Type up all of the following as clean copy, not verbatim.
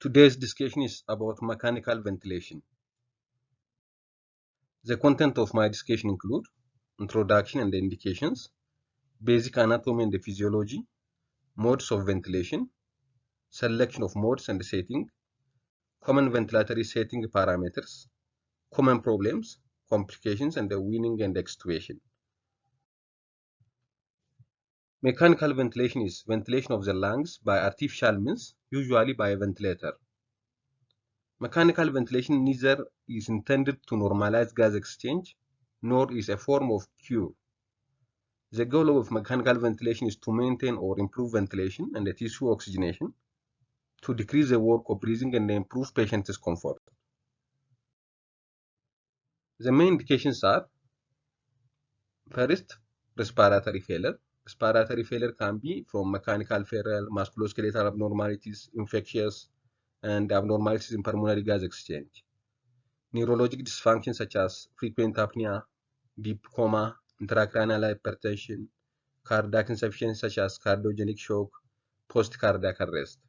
Today's discussion is about mechanical ventilation. The content of my discussion include introduction and the indications, basic anatomy and the physiology, modes of ventilation, selection of modes and setting, common ventilatory setting parameters, common problems, complications, and the weaning and extubation. Mechanical ventilation is ventilation of the lungs by artificial means, usually by a ventilator. Mechanical ventilation neither is intended to normalize gas exchange, nor is a form of cure. The goal of mechanical ventilation is to maintain or improve ventilation and the tissue oxygenation, to decrease the work of breathing and improve patient's comfort. The main indications are: first, respiratory failure. Respiratory failure can be from mechanical failure, musculoskeletal abnormalities, infectious, and abnormalities in pulmonary gas exchange. Neurologic dysfunction such as frequent apnea, deep coma, intracranial hypertension, cardiac insufficiency such as cardiogenic shock, post-cardiac arrest.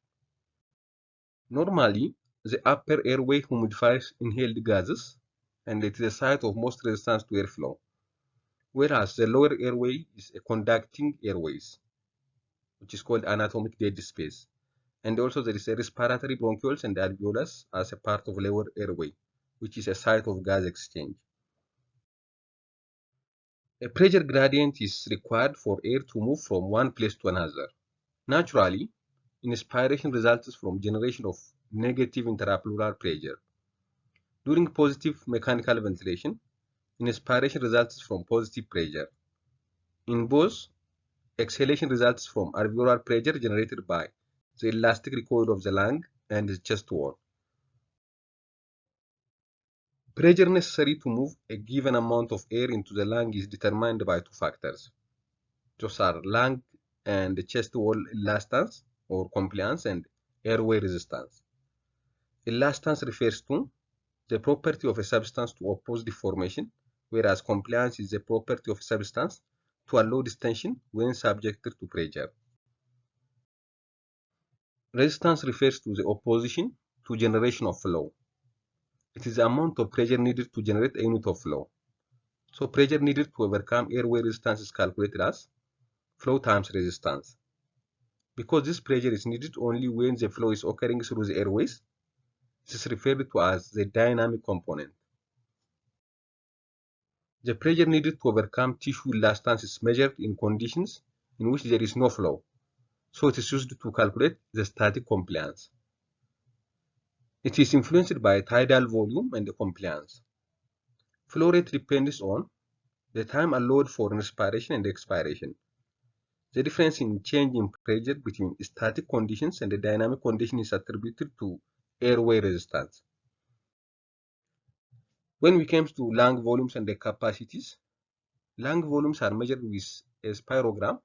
Normally, the upper airway humidifies inhaled gases, and it is a site of most resistance to airflow, whereas the lower airway is a conducting airways, which is called anatomic dead space. And also there is a respiratory bronchioles and alveolus as a part of lower airway, which is a site of gas exchange. A pressure gradient is required for air to move from one place to another. Naturally, inspiration results from generation of negative intrapleural pressure. During positive mechanical ventilation, inspiration results from positive pressure. In both, exhalation results from alveolar pressure generated by the elastic recoil of the lung and the chest wall. Pressure necessary to move a given amount of air into the lung is determined by two factors. Those are lung and chest wall elastance or compliance and airway resistance. Elastance refers to the property of a substance to oppose deformation, whereas compliance is the property of a substance to allow distension when subjected to pressure. Resistance refers to the opposition to generation of flow. It is the amount of pressure needed to generate a unit of flow. So pressure needed to overcome airway resistance is calculated as flow times resistance. Because this pressure is needed only when the flow is occurring through the airways, this is referred to as the dynamic component. The pressure needed to overcome tissue elastance is measured in conditions in which there is no flow, so it is used to calculate the static compliance. It is influenced by tidal volume and the compliance. Flow rate depends on the time allowed for inspiration and expiration. The difference in change in pressure between static conditions and the dynamic condition is attributed to airway resistance. When we come to lung volumes and the capacities, lung volumes are measured with a spirogram.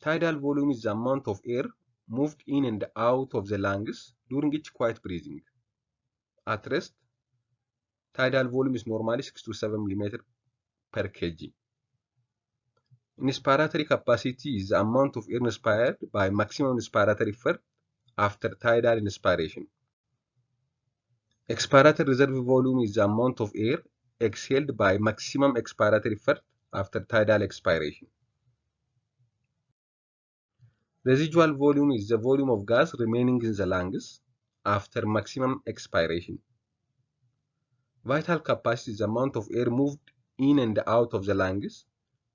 Tidal volume is the amount of air moved in and out of the lungs during each quiet breathing. At rest, tidal volume is normally 6 to 7 mm per kg. Inspiratory capacity is the amount of air inspired by maximum inspiratory effort after tidal inspiration. Expiratory reserve volume is the amount of air exhaled by maximum expiratory effort after tidal expiration. Residual volume is the volume of gas remaining in the lungs after maximum expiration. Vital capacity is the amount of air moved in and out of the lungs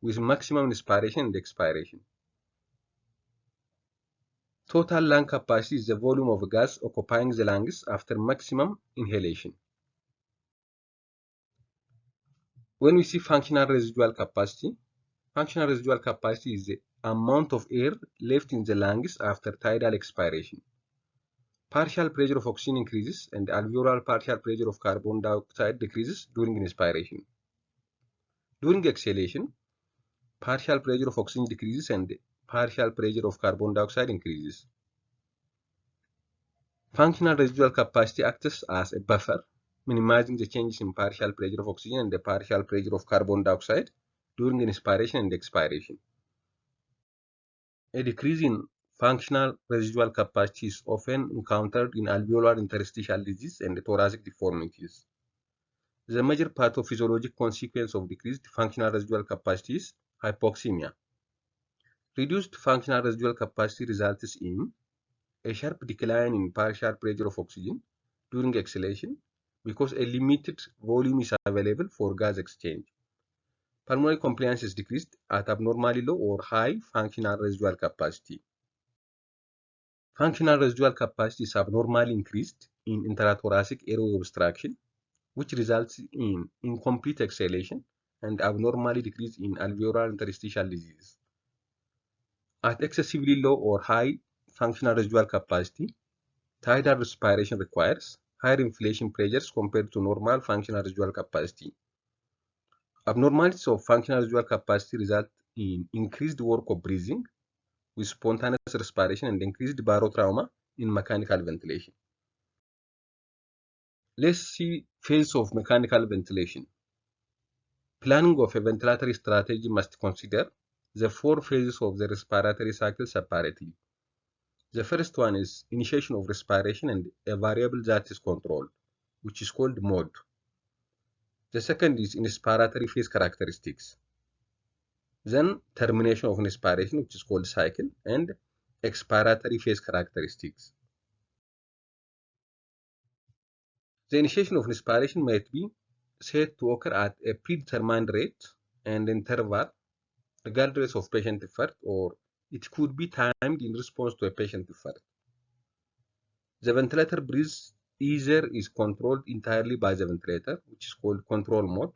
with maximum inspiration and expiration. Total lung capacity is the volume of gas occupying the lungs after maximum inhalation. When we see functional residual capacity is the amount of air left in the lungs after tidal expiration. Partial pressure of oxygen increases and alveolar partial pressure of carbon dioxide decreases during inspiration. During exhalation, partial pressure of oxygen decreases and partial pressure of carbon dioxide increases. Functional residual capacity acts as a buffer, minimizing the changes in partial pressure of oxygen and the partial pressure of carbon dioxide during inspiration and expiration. A decrease in functional residual capacity is often encountered in alveolar interstitial disease and thoracic deformities. The major pathophysiologic consequence of decreased functional residual capacity is hypoxemia. Reduced functional residual capacity results in a sharp decline in partial pressure of oxygen during exhalation because a limited volume is available for gas exchange. Pulmonary compliance is decreased at abnormally low or high functional residual capacity. Functional residual capacity is abnormally increased in intrathoracic airway obstruction, which results in incomplete exhalation and abnormally decreased in alveolar interstitial disease. At excessively low or high functional residual capacity, tidal respiration requires higher inflation pressures compared to normal functional residual capacity. Abnormalities of functional residual capacity result in increased work of breathing with spontaneous respiration and increased barotrauma in mechanical ventilation. Let's see phases of mechanical ventilation. Planning of a ventilatory strategy must consider the 4 phases of the respiratory cycle separately. The first one is initiation of respiration and a variable that is controlled, which is called mode. The second is inspiratory phase characteristics. Then termination of inspiration, which is called cycle, and expiratory phase characteristics. The initiation of inspiration might be said to occur at a predetermined rate and interval regardless of patient effort, or it could be timed in response to a patient effort. The ventilator breathes either is controlled entirely by the ventilator, which is called control mode,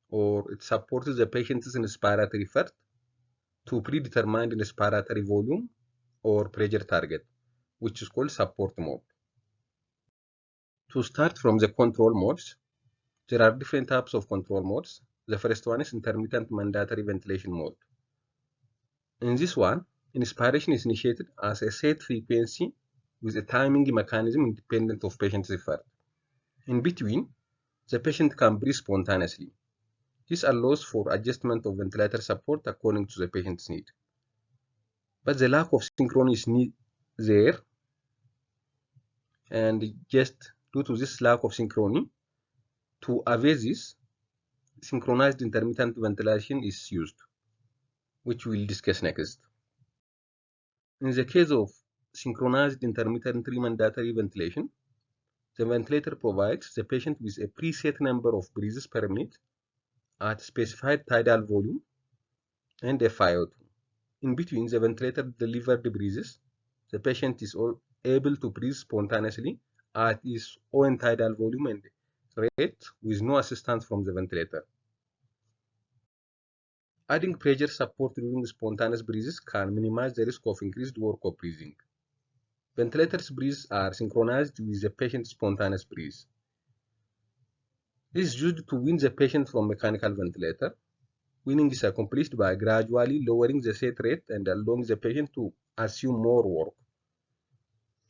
or it supports the patient's inspiratory effort to predetermined inspiratory volume or pressure target, which is called support mode. To start from the control modes, there are different types of control modes. The first one is intermittent mandatory ventilation mode. In this one, inspiration is initiated as a set frequency with a timing mechanism independent of patient's effort. In between, the patient can breathe spontaneously. This allows for adjustment of ventilator support according to the patient's need. But the lack of synchrony is there, and just due to this lack of synchrony, to evade this, synchronized intermittent ventilation is used, which we'll discuss next. In the case of synchronized intermittent mandatory ventilation, the ventilator provides the patient with a preset number of breaths per minute at specified tidal volume and FiO2. In between the ventilator delivered breaths, the patient is able to breathe spontaneously at his own tidal volume and rate with no assistance from the ventilator. Adding pressure support during spontaneous breaths can minimize the risk of increased work of breathing. Ventilator's breaths are synchronized with the patient's spontaneous breath. This is used to wean the patient from mechanical ventilator. Weaning is accomplished by gradually lowering the set rate and allowing the patient to assume more work.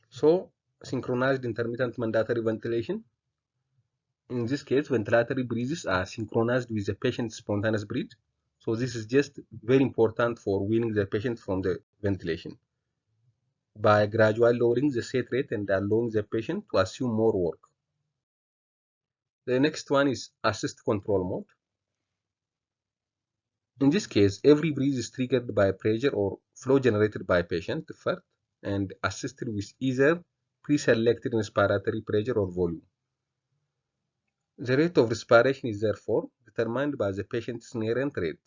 So, synchronized intermittent mandatory ventilation. In this case, ventilatory breaths are synchronized with the patient's spontaneous breath. So this is just very important for weaning the patient from the ventilation by gradually lowering the set rate and allowing the patient to assume more work. The next one is assist control mode. In this case, every breath is triggered by pressure or flow generated by patient effort and assisted with either pre-selected inspiratory pressure or volume. The rate of respiration is therefore determined by the patient's inherent rate.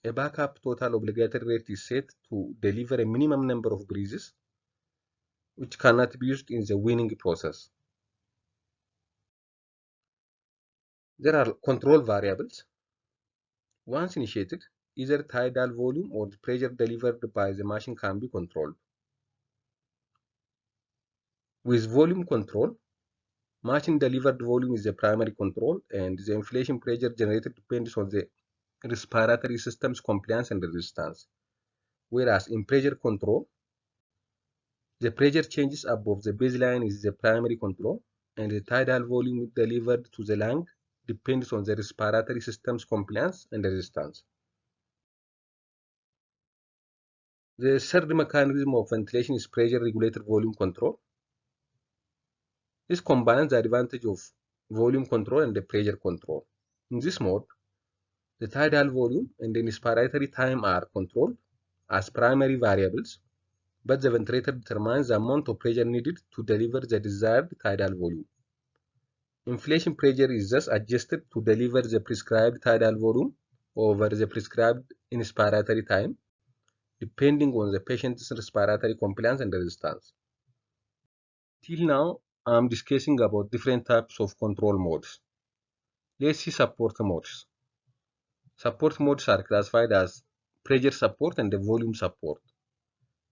A backup total obligatory rate is set to deliver a minimum number of breaths which cannot be used in the weaning process. There are control variables. Once initiated, either tidal volume or the pressure delivered by the machine can be controlled. With volume control, machine delivered volume is the primary control and the inflation pressure generated depends on the respiratory system's compliance and resistance. Whereas in pressure control, the pressure changes above the baseline is the primary control and the tidal volume delivered to the lung depends on the respiratory system's compliance and resistance. The third mechanism of ventilation is pressure regulated volume control. This combines the advantage of volume control and the pressure control. In this mode, the tidal volume and the inspiratory time are controlled as primary variables, but the ventilator determines the amount of pressure needed to deliver the desired tidal volume. Inflation pressure is thus adjusted to deliver the prescribed tidal volume over the prescribed inspiratory time, depending on the patient's respiratory compliance and resistance. Till now, I'm discussing about different types of control modes. Let's see support modes. Support modes are classified as pressure support and the volume support.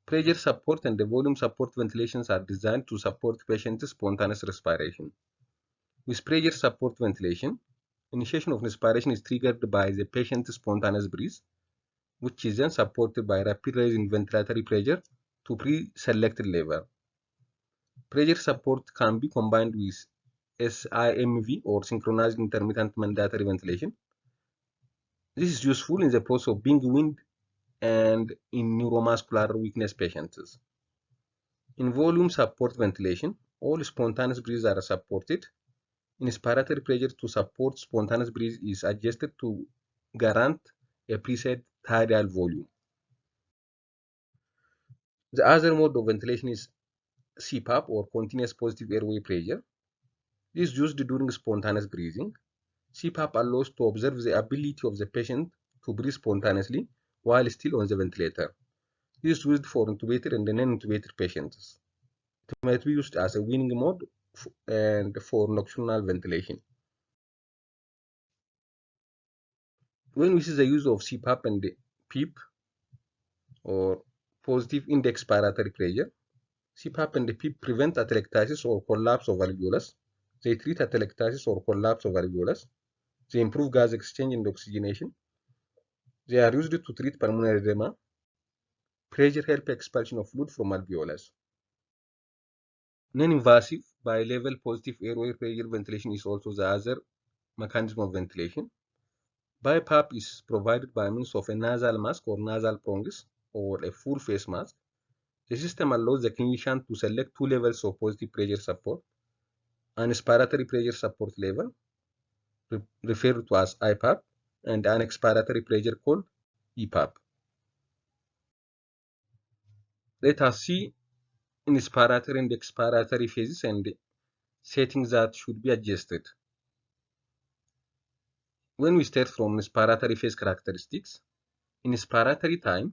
Pressure support and the volume support ventilations are designed to support patient's spontaneous respiration. With pressure support ventilation, initiation of respiration is triggered by the patient's spontaneous breath, which is then supported by rapid rise in ventilatory pressure to pre-selected level. Pressure support can be combined with SIMV or synchronized intermittent mandatory ventilation. This is useful in the process of being weaned and in neuromuscular weakness patients. In volume support ventilation, all spontaneous breaths are supported. Inspiratory pressure to support spontaneous breath is adjusted to grant a preset tidal volume. The other mode of ventilation is CPAP or continuous positive airway pressure. This is used during spontaneous breathing. CPAP allows to observe the ability of the patient to breathe spontaneously while still on the ventilator. This is used for intubated and non-intubated patients. It might be used as a weaning mode and for nocturnal ventilation. When we see the use of CPAP and PEEP or positive index expiratory pressure, CPAP and PEEP prevent atelectasis or collapse of alveolus. They treat atelectasis or collapse of alveolus. They improve gas exchange and oxygenation. They are used to treat pulmonary edema. Pressure helps expulsion of fluid from alveolus. Non-invasive bi-level positive airway pressure ventilation is also the other mechanism of ventilation. BiPAP is provided by means of a nasal mask or nasal prongs or a full face mask. The system allows the clinician to select two levels of positive pressure support: an inspiratory pressure support level, referred to as IPAP, and an expiratory pressure called EPAP. Let us see inspiratory and expiratory phases and settings that should be adjusted. When we start from inspiratory phase characteristics, inspiratory time,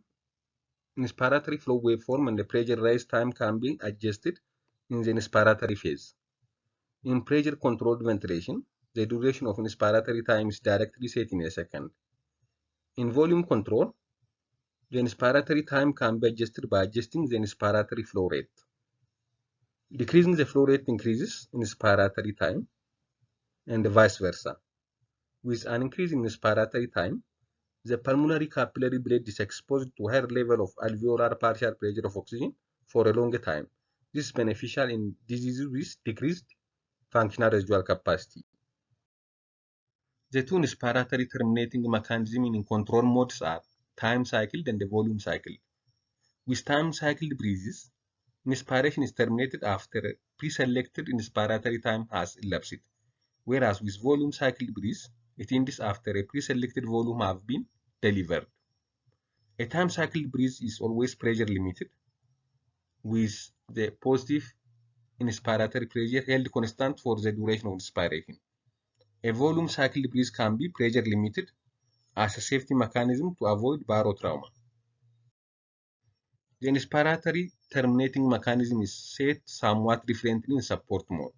inspiratory flow waveform and the pressure rise time can be adjusted in the inspiratory phase. In pressure controlled ventilation, the duration of inspiratory time is directly set in a second. In volume control, the inspiratory time can be adjusted by adjusting the inspiratory flow rate. Decreasing the flow rate increases inspiratory time and vice versa. With an increase in inspiratory time, the pulmonary capillary bed is exposed to higher level of alveolar partial pressure of oxygen for a longer time. This is beneficial in diseases with decreased functional residual capacity. The two inspiratory terminating mechanisms in control modes are time cycled and the volume cycled. With time cycled breaths, inspiration is terminated after a pre-selected inspiratory time has elapsed, whereas with volume cycled breaths, it ends after a pre-selected volume has been delivered. A time cycled breath is always pressure limited, with the positive inspiratory pressure held constant for the duration of inspiration. A volume cycled breath can be pressure limited as a safety mechanism to avoid barotrauma. The inspiratory terminating mechanism is set somewhat differently in support mode.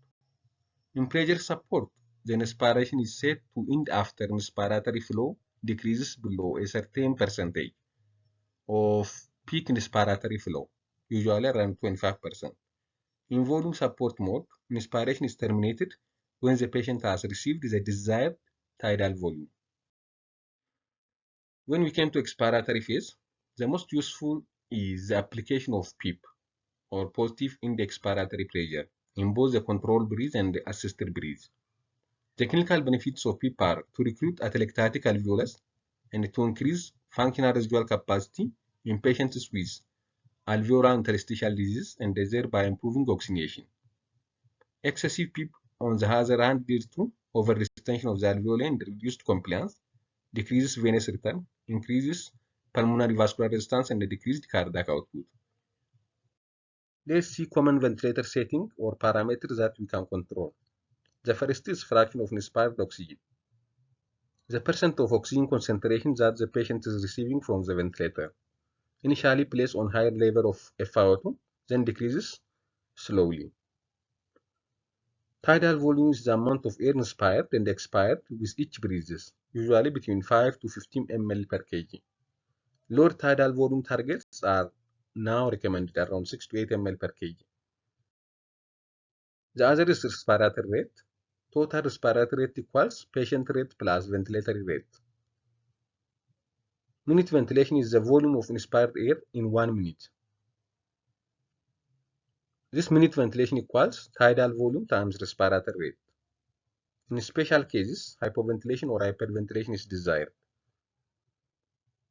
In pressure support, the inspiration is set to end after inspiratory flow decreases below a certain percentage of peak inspiratory flow, usually around 25%. In volume support mode, inspiration is terminated when the patient has received the desired tidal volume. When we came to expiratory phase, the most useful is the application of PEEP, or positive index expiratory pressure, in both the controlled breath and the assisted breath. The clinical benefits of PEEP are to recruit atelectatic alveolus and to increase functional residual capacity in patients with alveolar interstitial disease and thereby improving oxygenation. Excessive PEEP, on the other hand, leads to over-distension of the alveoli and reduced compliance, decreases venous return, increases pulmonary vascular resistance, and decreased cardiac output. Let's see common ventilator setting or parameters that we can control. The first is fraction of inspired oxygen. The percent of oxygen concentration that the patient is receiving from the ventilator. Initially placed on higher level of FiO2, then decreases slowly. Tidal volume is the amount of air inspired and expired with each breath, usually between 5 to 15 ml per kg. Lower tidal volume targets are now recommended around 6 to 8 ml per kg. The other is respiratory rate. Total respiratory rate equals patient rate plus ventilatory rate. Minute ventilation is the volume of inspired air in 1 minute. This minute ventilation equals tidal volume times respiratory rate. In special cases, hypoventilation or hyperventilation is desired.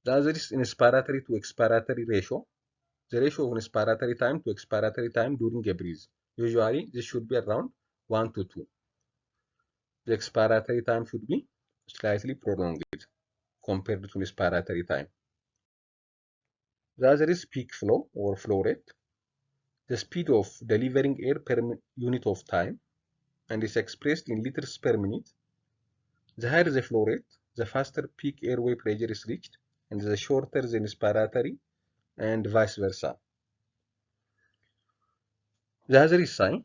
The other is inspiratory to expiratory ratio. The ratio of inspiratory time to expiratory time during a breath. Usually, this should be around 1 to 2. The expiratory time should be slightly prolonged compared to inspiratory time. The other is peak flow or flow rate, the speed of delivering air per unit of time, and is expressed in liters per minute. The higher the flow rate, the faster peak airway pressure is reached, and the shorter the inspiratory, and vice versa. The other is psi.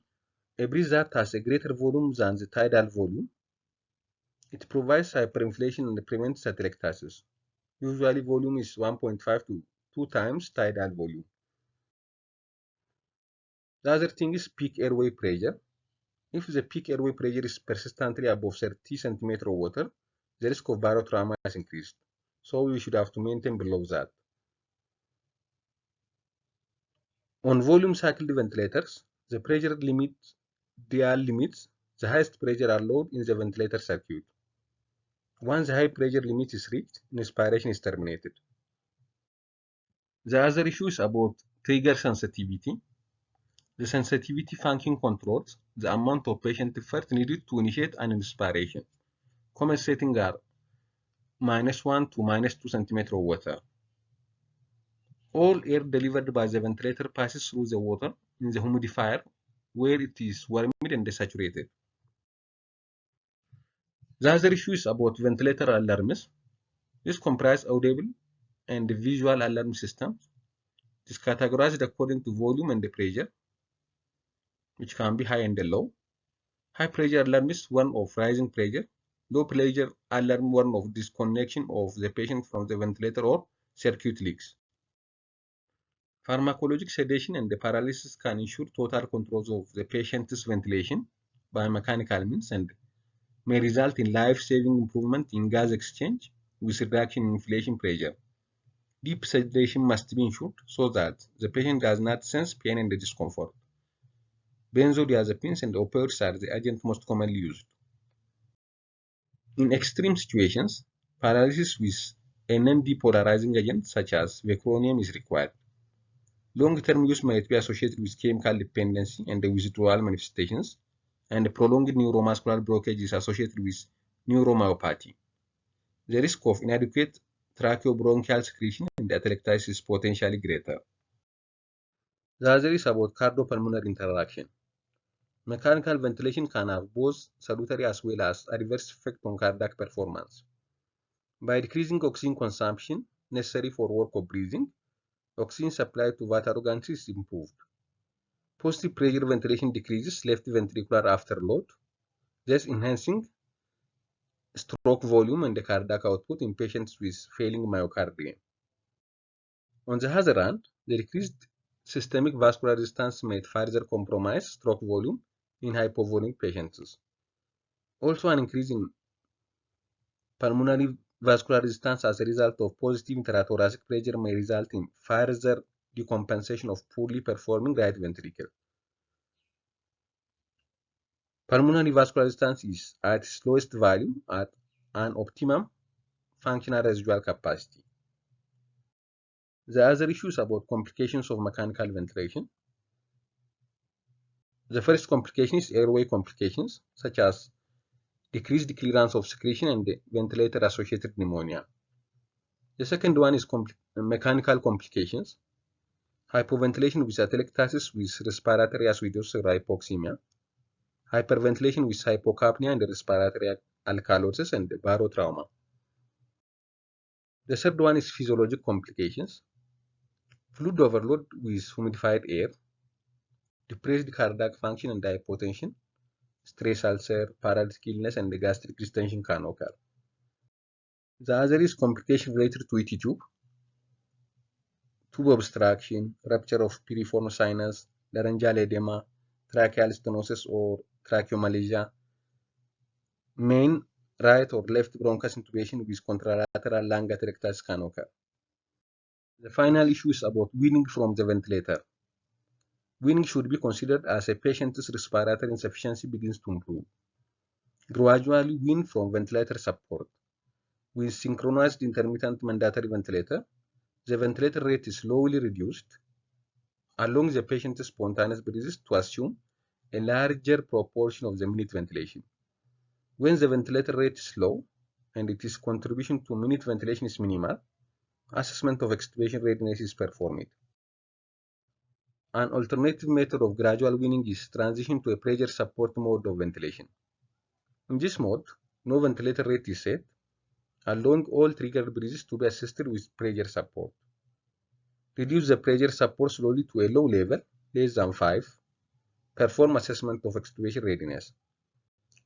A breath that has a greater volume than the tidal volume. It provides hyperinflation and prevents atelectasis. Usually volume is 1.5 to 2 times tidal volume. The other thing is peak airway pressure. If the peak airway pressure is persistently above 30 cm of water, the risk of barotrauma is increased. So we should have to maintain below that. On volume cycled ventilators, the pressure limit dial limits the highest pressure allowed in the ventilator circuit. Once the high pressure limit is reached, inspiration is terminated. The other issue is about trigger sensitivity. The sensitivity function controls the amount of patient effort needed to initiate an inspiration. Common settings are -1 to -2 cm of water. All air delivered by the ventilator passes through the water in the humidifier where it is warmed and desaturated. The other issue is about ventilator alarms. This comprises audible and visual alarm systems. It is categorized according to volume and pressure, which can be high and low. High pressure alarm is one of rising pressure. Low pressure alarm one of disconnection of the patient from the ventilator or circuit leaks. Pharmacologic sedation and paralysis can ensure total control of the patient's ventilation by mechanical means and may result in life-saving improvement in gas exchange with reduction in inhalation pressure. Deep sedation must be ensured so that the patient does not sense pain and discomfort. Benzodiazepines and opioids are the agents most commonly used. In extreme situations, paralysis with a non-depolarizing agent such as vecuronium is required. Long-term use might be associated with chemical dependency and withdrawal manifestations, and prolonged neuromuscular blockage is associated with neuromyopathy. The risk of inadequate tracheobronchial secretion and atelectasis is potentially greater. The other is about cardiopulmonary interaction. Mechanical ventilation can have both salutary as well as adverse effect on cardiac performance. By decreasing oxygen consumption necessary for work of breathing, oxygen supply to vital organs is improved. Positive pressure ventilation decreases left ventricular afterload, thus enhancing stroke volume and cardiac output in patients with failing myocardium. On the other hand, the decreased systemic vascular resistance may further compromise stroke volume in hypovolemic patients. Also, an increase in pulmonary vascular resistance as a result of positive intrathoracic pressure may result in further decompensation of poorly performing right ventricle. Pulmonary vascular resistance is at its lowest value at an optimum functional residual capacity. The other issue is about complications of mechanical ventilation. The first complication is airway complications, such as decreased clearance of secretion and ventilator-associated pneumonia. The second one is mechanical complications, hypoventilation with atelectasis with respiratory acidosis or hypoxemia, hyperventilation with hypocapnia and respiratory alkalosis and barotrauma. The third one is physiologic complications, fluid overload with humidified air, depressed cardiac function and hypotension, stress ulcer, paralytic illness, and gastric distension can occur. The other is complication related to ET tube obstruction, rupture of piriform sinus, laryngeal edema, tracheal stenosis or tracheomalacia, main right or left bronchus intubation with contralateral lung atelectasis can occur. The final issue is about weaning from the ventilator. Weaning should be considered as a patient's respiratory insufficiency begins to improve. Gradually wean from ventilator support. With synchronized intermittent mandatory ventilator, the ventilator rate is slowly reduced along the patient's spontaneous breaths to assume a larger proportion of the minute ventilation. When the ventilator rate is low and its contribution to minute ventilation is minimal, assessment of extubation readiness is performed. An alternative method of gradual weaning is transition to a pressure support mode of ventilation. In this mode, no ventilator rate is set, allowing all triggered breaths to be assisted with pressure support. Reduce the pressure support slowly to a low level, less than 5. Perform assessment of extubation readiness.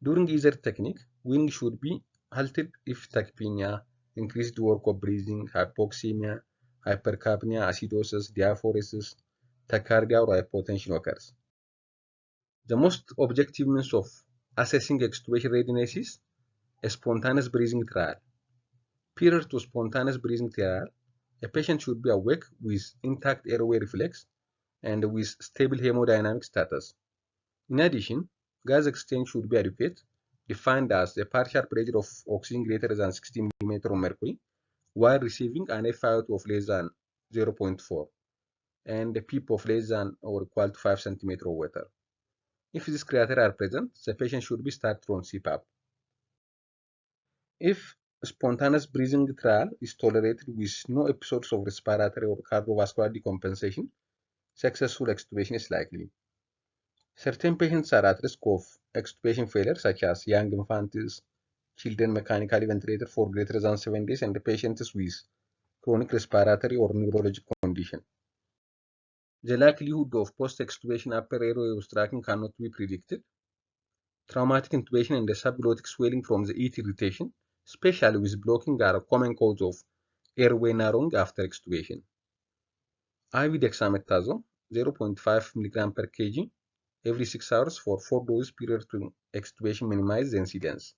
During either technique, weaning should be halted if tachypnea, increased work of breathing, hypoxemia, hypercapnia, acidosis, diaphoresis, tachycardia, or hypotension occurs. The most objective means of assessing extubation readiness is a spontaneous breathing trial. Prior to spontaneous breathing trial, a patient should be awake with intact airway reflex and with stable hemodynamic status. In addition, gas exchange should be adequate, defined as a partial pressure of oxygen greater than 60 mm of mercury, while receiving an FiO2 of less than 0.4 and a PEEP of less than or equal to 5 cm of water. If these criteria are present, the patient should be started on CPAP. If spontaneous breathing trial is tolerated with no episodes of respiratory or cardiovascular decompensation, successful extubation is likely. Certain patients are at risk of extubation failure, such as young infants, children mechanically ventilated for greater than 7 days, and patients with chronic respiratory or neurologic condition. The likelihood of post-extubation upper airway obstruction cannot be predicted. Traumatic intubation and the subglottic swelling from the ET irritation, especially with blocking, are a common cause of airway narrowing after extubation. IV dexamethasone 0.5 mg per kg every 6 hours for 4 doses prior to extubation minimizes the incidence.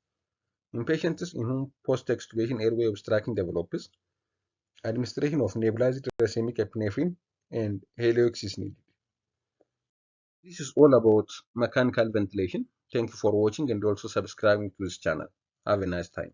In patients in whom post-extubation airway obstruction develops, administration of nebulized racemic epinephrine and Heliox is needed. This is all about mechanical ventilation. Thank you for watching and also subscribing to this channel. Have a nice time.